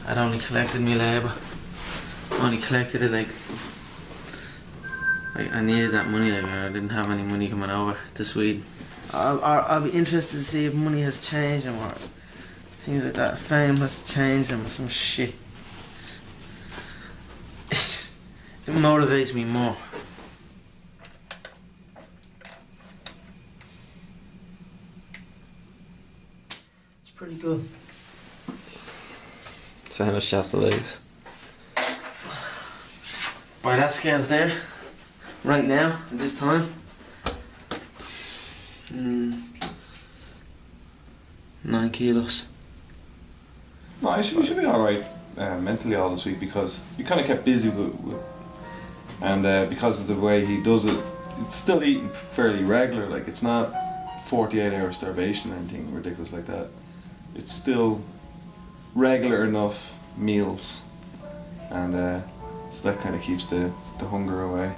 I'd only collected my labour. Only collected it like I needed that money. Like I didn't have any money coming over to Sweden. I'll be interested to see if money has changed and what things like that. Fame has changed and some shit. It motivates me more. Pretty good. So how much do you have to lose? By that scales there, right now, at this time, 9 kilos. No, you should be alright mentally all this week because you kind of kept busy and because of the way he does it, it's still eating fairly regular, like it's not 48-hour starvation or anything ridiculous like that. It's still regular enough meals, and so that kind of keeps the hunger away.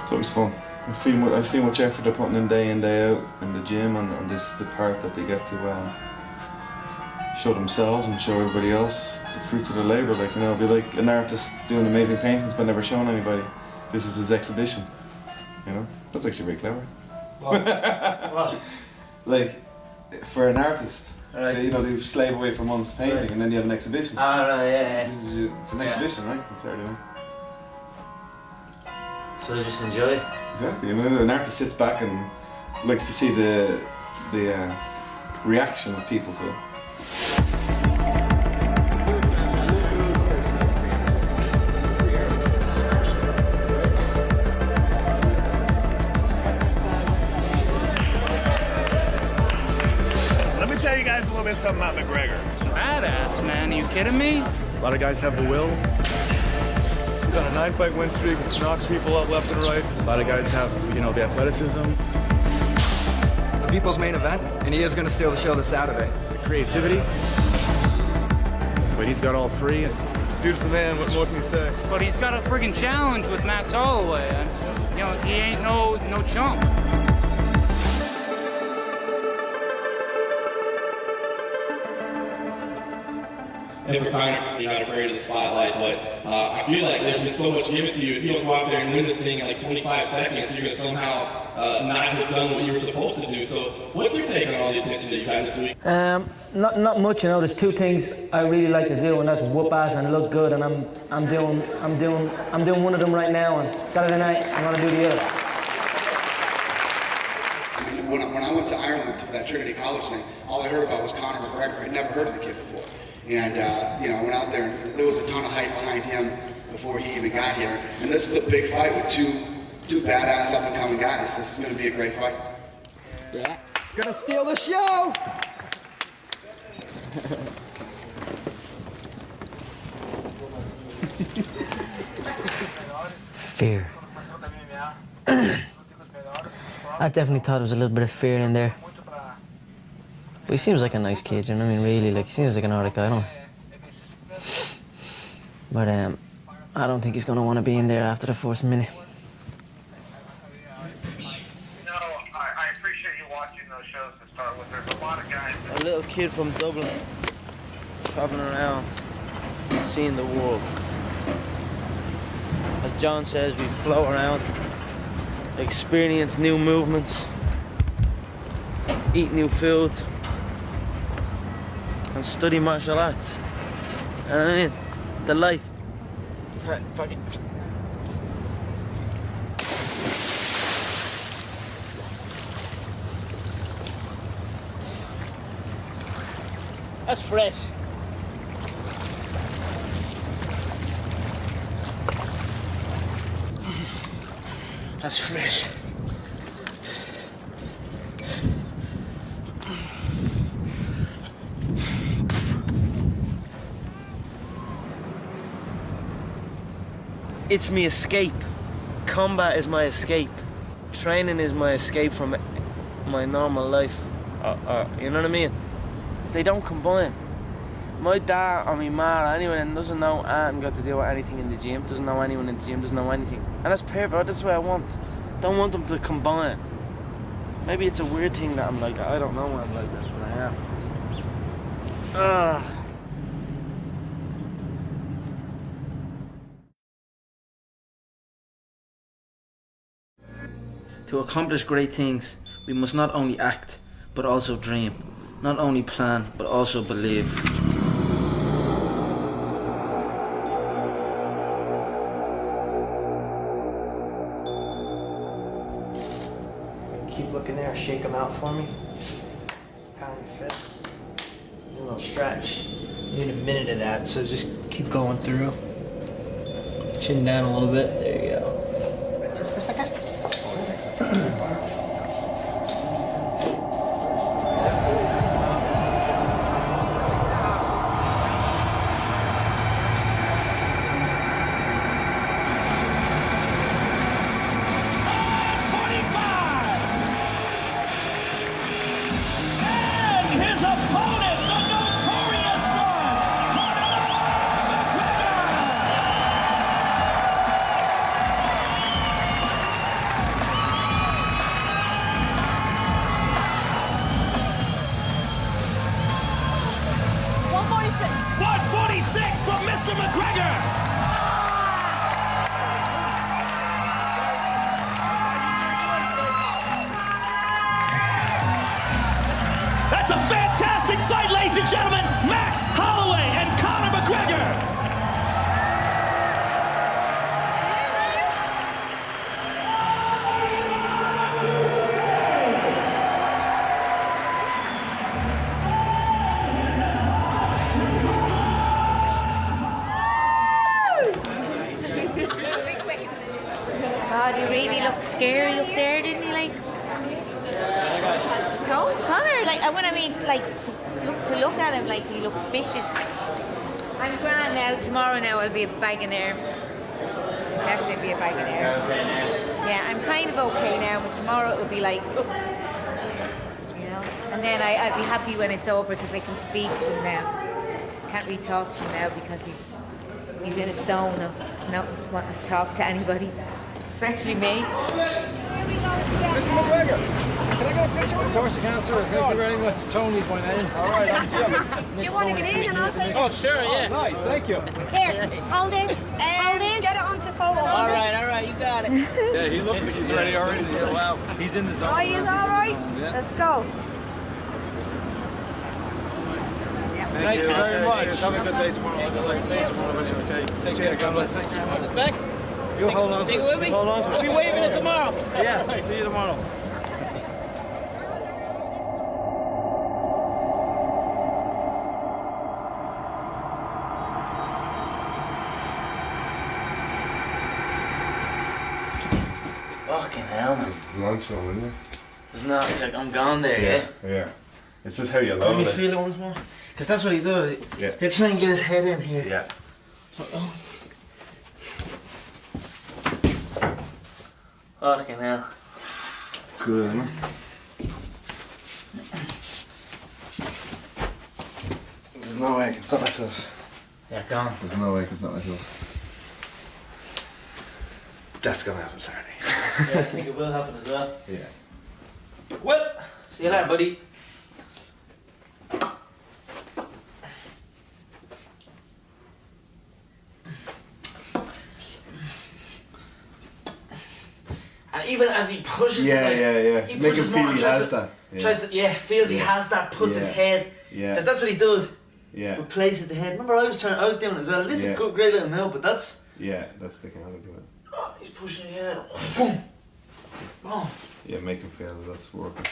So it was fun. I've seen much effort they're putting in day out in the gym, and this is the part that they get to show themselves and show everybody else the fruits of their labour. Like, you know, it'd be like an artist doing amazing paintings but never showing anybody. This is his exhibition. You know, that's actually very clever. What? Like, for an artist, You know, they slave away for months painting, and then you have an exhibition. It's an exhibition, right? On Saturday night. So just enjoy it. Exactly. I mean, an artist sits back and likes to see the reaction of people to it. Let me tell you guys a little bit something about McGregor. Badass, man. Are you kidding me? A lot of guys have the will. He's on a 9-fight win streak. He's knocking people out left and right. A lot of guys have, you know, the athleticism. The people's main event, and he is going to steal the show this Saturday. The creativity. But he's got all three. And dude's the man. What more can you say? But he's got a friggin' challenge with Max Holloway. And, you know, he ain't no chump. And for Conor, you're not afraid of the spotlight, but I feel like there's been so much given to you. If you don't go out there and win this thing in like 25 seconds, you're going to somehow not have done what you were supposed to do. So what's your take on all the attention that you've had this week? Not much, you know. There's two things I really like to do, and that's whoop ass and look good. And I'm doing one of them right now. And Saturday night, I'm gonna do the other. When I went to Ireland for that Trinity College thing, all I heard about was Conor McGregor. I'd never heard of the kid before. And, you know, I went out there and there was a ton of hype behind him before he even got here. And this is a big fight with two badass up-and-coming guys. This is going to be a great fight. Yeah. It's going to steal the show! Fear. I definitely thought there was a little bit of fear in there. But he seems like a nice kid, you know what I mean? Really, like, he seems like an alright guy, don't he? But I don't think he's gonna want to be in there after the first minute. No, I appreciate you watching those shows to start with. There's a lot of guys. A little kid from Dublin, traveling around, seeing the world. As John says, we float around, experience new movements, eat new food, and study martial arts. And I mean, the life. Fuck it. That's fresh. That's fresh. It's my escape. Combat is my escape. Training is my escape from my normal life. You know what I mean? They don't combine. My dad or my ma or anyone doesn't know anything got to do with anything in the gym, doesn't know anyone in the gym, doesn't know anything. And that's perfect, that's what I want. Don't want them to combine. Maybe it's a weird thing that I'm like that. I don't know why I'm like that, but I am. To accomplish great things, we must not only act, but also dream. Not only plan, but also believe. Keep looking there, shake them out for me. Pound your fists. Do a little stretch. You need a minute of that, so just keep going through. Chin down a little bit, there you go. Just for a second. His opponent, the notorious one, Conor McGregor! look scary up there, didn't he? Like, Conor, like, when I mean, like, to look at him, like, he looked vicious. I'm grand now. Tomorrow now I'll be a bag of nerves. Definitely be a bag of nerves. Yeah, I'm kind of okay now, but tomorrow it'll be like, you know. And then I'll be happy when it's over because I can speak to him now. Can't really talk to him now because he's in a zone of not wanting to talk to anybody, especially me. Mr. McGregor, can I get a picture with you? Of course you can, sir. Thank you very much. Tony's my name. All right, I'm Jim. Do you want to get in and I'll take it? Oh, sure, yeah. Nice, thank you. Here, hold this. Hold this. Get it onto photo. All right, you got it. Yeah, he looks like he's ready already. Yeah, wow, he's in the zone. Oh, he's all right? Yeah. Let's go. Thank you very much. Have a good day tomorrow. I'd like to see you tomorrow anyway, okay? Take care, God bless. Thank you very much. Respect. You hold on to Take it with me. Hold on to I'll be waving it tomorrow. Yeah, see you tomorrow. Fucking hell, man. Long so, isn't it? It's not like I'm gone there, yeah? Yeah. It's just how you Let load me it. feel it once more. Because that's what he does. Yeah. He'll try and get his head in here. Yeah. Fucking hell. It's good, isn't it? There's no way I can stop myself. Yeah, gone. There's no way I can stop myself. That's gonna happen Saturday. Yeah, I think it will happen as well. Yeah. Well, see you later, buddy. And even as he pushes Yeah, it, like, yeah. he Make pushes him more feel and he tries has to, that. Yeah. tries to, feels he has that, puts his head. Yeah. Because that's what he does. Yeah. Replaces the head. Remember, I was doing it as well. This is a good, great little move, but that's. Yeah, that's sticking out to it. Oh, he's pushing the head. Boom. Boom. Yeah, make him feel that that's working.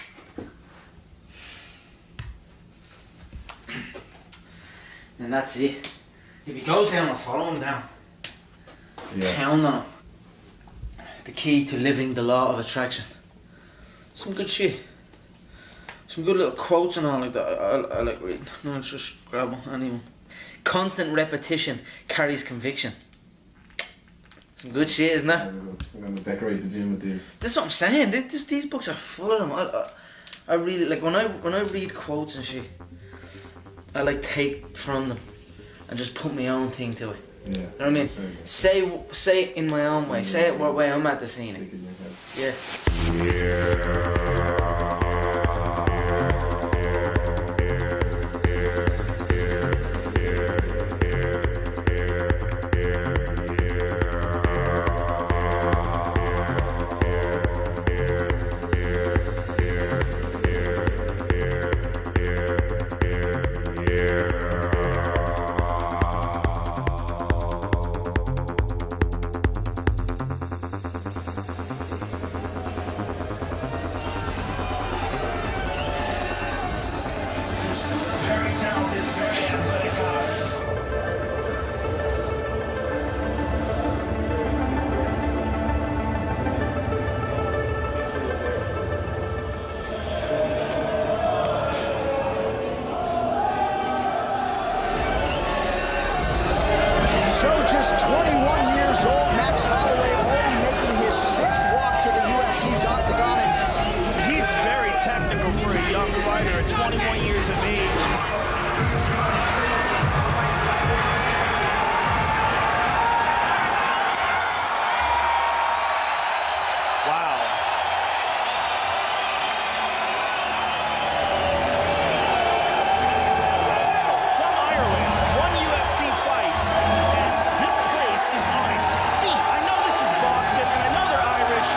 And that's it. If he goes down, I'll follow him down. Yeah. Count on him. The key to living the law of attraction. Some good shit. Some good little quotes and all like that. I like reading. No, it's just grab one, anyone. Constant repetition carries conviction. Some good shit, isn't it? I'm gonna decorate the gym with these. This is what I'm saying. These books are full of them. I really like when I read quotes and shit. I like take from them and just put my own thing to it. Yeah. You know what I mean? Say it in my own way. Say it what way I'm at the scene. Yeah. So just 21 years old, Max Holloway already making his 6th walk to the UFC's octagon. And he's very technical for a young fighter at 21 years of age. Wow. From Ireland, one UFC fight. This place is on its feet. I know this is Boston, and I know they're Irish.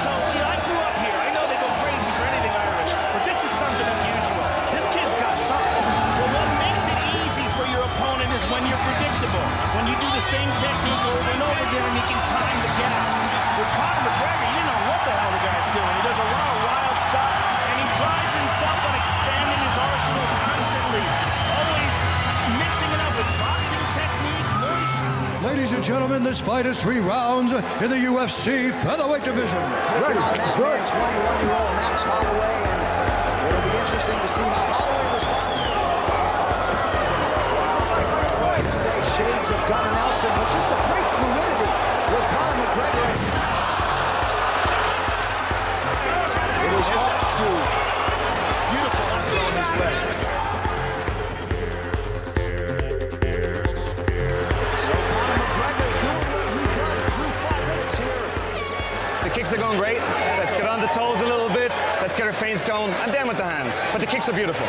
So, you know, I grew up here. I know they go crazy for anything Irish. But this is something unusual. This kid's got something. But what makes it easy for your opponent is when you're predictable. When you do the same technique over and over again and you can time the gaps. With Conor McGregor, you know what the hell the guy's doing. He does a lot of wild stuff, and he prides himself on expanding his arsenal constantly. Always mixing it up with boxing technique, Muay Thai. Ladies and gentlemen, this fight is 3 rounds in the UFC featherweight division. Taking on that man, 21-year-old Max Holloway, and it'll be interesting to see how Holloway responds. Say shades of Gunnar Nelson, but just a great fluidity with Conor McGregor. It is up to beautiful thrown his way. So Conor McGregor doing what he does through 5 minutes here. The kicks are going great. Let's get on the toes a little bit. Let's get our feints going, and then with the hands. But the kicks are beautiful.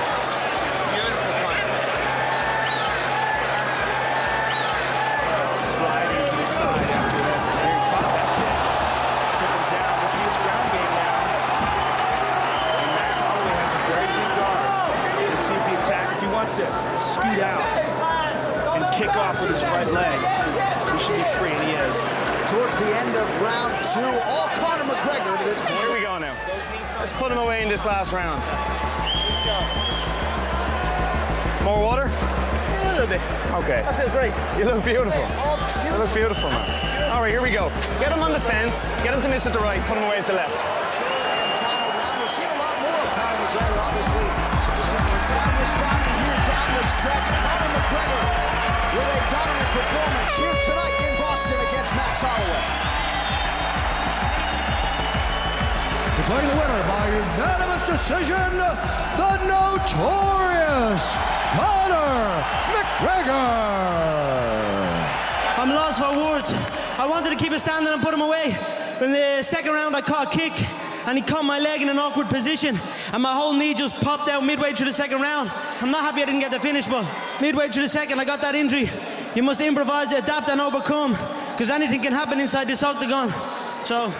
Sliding to the side after that. Very caught that kick. Took him down. We'll see his ground game now. And Max Holloway has a very good guard. Let's see if he attacks. If he wants to scoot out and kick off with his right leg, he should be free, and he is. Towards the end of round 2, all Conor McGregor to this point. Here we go now. Let's put him away in this last round. More water? A little bit. Okay. That feels great. You look beautiful. You look beautiful, man. All right, here we go. Get him on the fence. Get him to miss at the right. Put him away at the left. We're seeing a lot more of Conor McGregor, obviously. Responding here down the stretch. Conor McGregor with a dominant performance here tonight in Boston against Max Holloway. Declaring the winner by unanimous decision, the notorious Conor McGregor. I'm lost for words. I wanted to keep it standing and put him away. In the second round, I caught a kick, and he caught my leg in an awkward position, and my whole knee just popped out midway through the second round. I'm not happy I didn't get the finish, but midway through the second, I got that injury. You must improvise, adapt, and overcome, because anything can happen inside this octagon. So,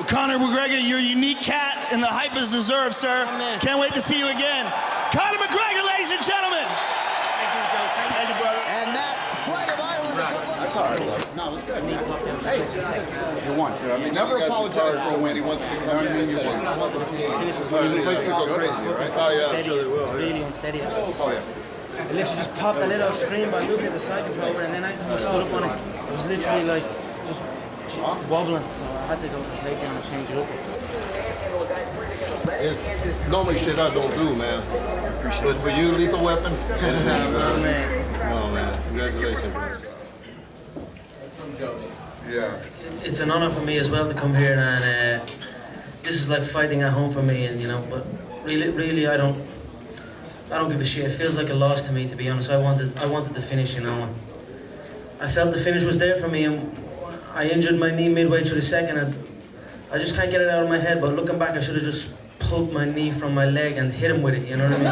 Conor McGregor, you're a unique cat, and the hype is deserved, sir. Can't wait to see you again. Conor McGregor, ladies and gentlemen. Thank you, brother. And that flag of Ireland. That's all right. No, it was good. Hey, you won. I mean, never apologize for when he wants to come in. You won. The place will go crazy, right? Oh, yeah, I'm sure they will. Really unsteady. Oh, yeah. It literally just popped a little screen by looking at the side controller, and then I stood up on it. It was literally like just wobbling, so I had to go to the takedown and change it up. It's normally shit I don't do, man. But for you, lethal weapon. Oh, man. Oh, man. Congratulations. Yeah. It's an honor for me as well to come here, and this is like fighting at home for me, and you know. But really, I don't give a shit. It feels like a loss to me, to be honest. I wanted the finish, you know. And I felt the finish was there for me, and I injured my knee midway through the second, and I just can't get it out of my head. But looking back, I should have just pulled my knee from my leg and hit him with it. You know what I mean?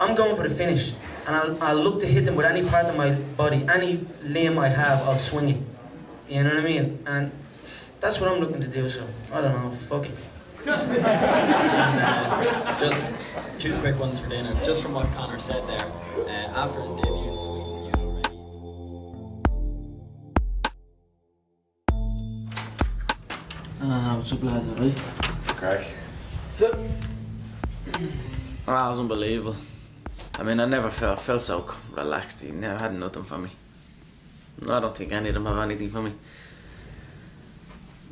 I'm going for the finish, and I'll look to hit him with any part of my body, any limb I have, I'll swing it. You know what I mean? And that's what I'm looking to do. So I don't know. Fuck it. Just 2 quick ones for Dana. Just from what Conor said there, after his debut in Sweden. What's up, lads? Alright? Crack. That was unbelievable. I mean, I never felt so relaxed. He never had nothing for me. I don't think any of them have anything for me.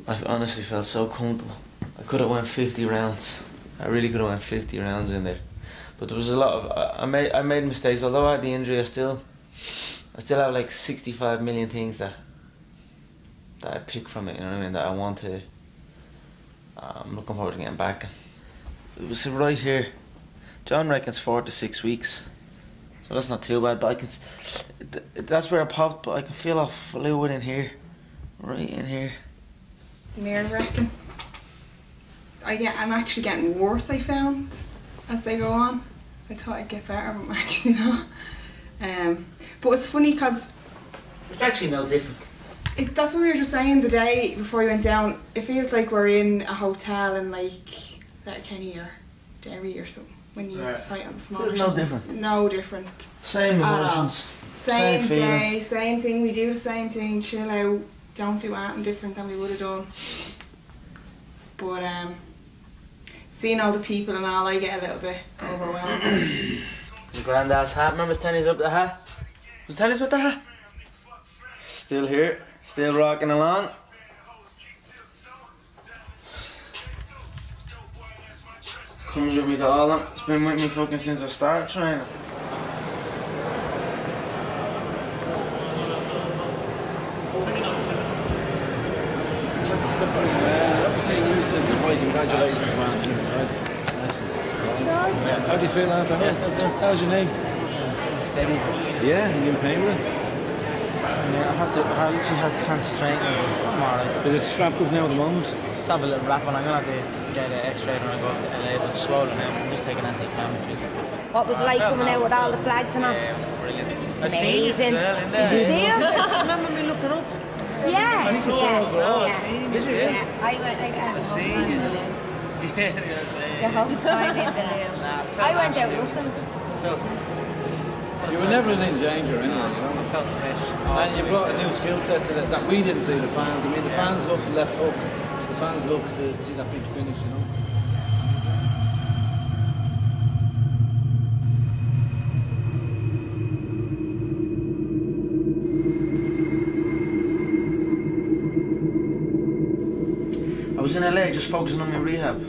I honestly felt so comfortable. I could have went 50 rounds. I really could have went 50 rounds in there. But there was a lot of I made mistakes. Although I had the injury, I still have like 65 million things that I pick from it. You know what I mean? That I want to. I'm looking forward to getting back. It was right here. John reckons 4 to 6 weeks, so that's not too bad. But I can. That's where I popped. But I can feel a fluid in here, right in here. Nerve wracking. I'm actually getting worse, I found, as they go on. I thought I'd get better, but I'm actually not. But it's funny because it's actually no different. That's what we were just saying the day before we went down. It feels like we're in a hotel in like Letterkenny or Derry or something when you used to fight on the small. There's no different. No different. Same emotions. Same day, same thing. We do the same thing. Chill out. Don't do anything different than we would have done. But seeing all the people and all, I get a little bit overwhelmed. The granddad's hat. Remember Tenny's up the hat? Was Tenny's with the hat? Still here, still rocking along. Comes with me to all them. It's been with me fucking since I started training. Congratulations, man. How do you feel after that? How's your knee? Steady. Yeah, you in pain with it? Yeah, I literally can't straighten it. I'm alright. Is it strapped up now at the moment? Let's have a little wrap on. I'm gonna have to get an x-ray when I go up to LA. It's swollen now. I'm just taking anti-inflammatories. What was it like coming out with all the flags and all? Yeah, it was brilliant. Amazing. Did you see it? Remember me looking up? Yeah. That's what I was all. I seen you. Yeah. I went the whole time in the loo. I went out looking. You were never in danger anyway, you know? I felt fresh. And you brought a new skill set to that we didn't see, the fans. I mean, the fans love the left hook. The fans love to see that big finish, you know? I was in LA just focusing on my rehab,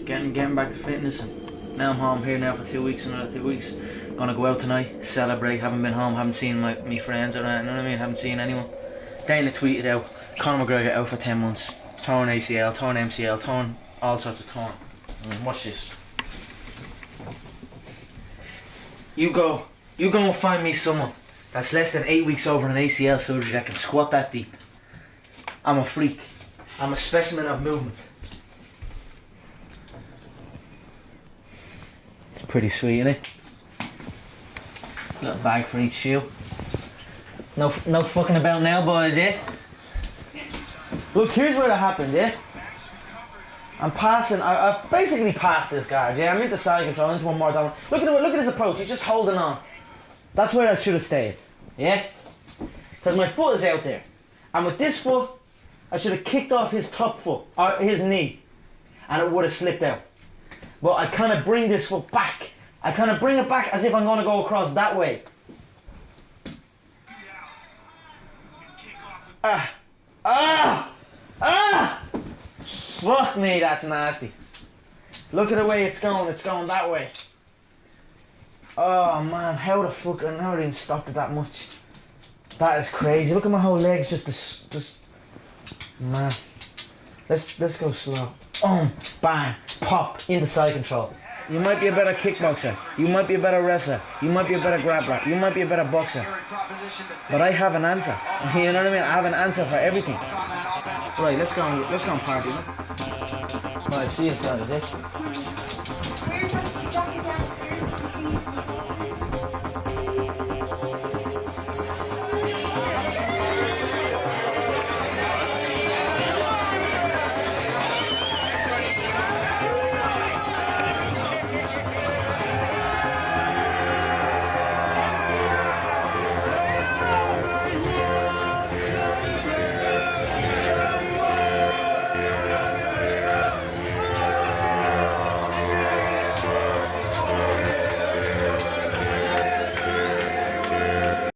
getting back to fitness, and now I'm home here now for 2 weeks, another 2 weeks. Gonna go out tonight, celebrate, haven't been home, haven't seen my friends around, you know what I mean, haven't seen anyone. Dana tweeted out, Conor McGregor out for 10 months, torn ACL, torn MCL, torn all sorts of torn. Watch this. You go and find me someone that's less than 8 weeks over an ACL surgery that can squat that deep. I'm a freak. I'm a specimen of movement. It's pretty sweet, isn't it? Little bag for each shoe. No fucking about now, boys, yeah? Look, here's what happened, yeah? I'm passing, I've basically passed this guard, yeah? I'm into side control, into one more down. Look at his approach, he's just holding on. That's where I should have stayed, yeah? Because my foot is out there. And with this foot, I should have kicked off his top foot, or his knee, and it would have slipped out. But I kind of bring this foot back. I kind of bring it back as if I'm going to go across that way. Fuck me, that's nasty. Look at the way it's going that way. Oh man, how the fuck, I never even stopped it that much. That is crazy. Look at my whole legs, just man. Let's go slow. Bang, pop, into side control. You might be a better kickboxer. You might be a better wrestler. You might be a better grappler. You might be a better boxer. But I have an answer. You know what I mean? I have an answer for everything. Right, let's go and party. Right, see you guys, eh?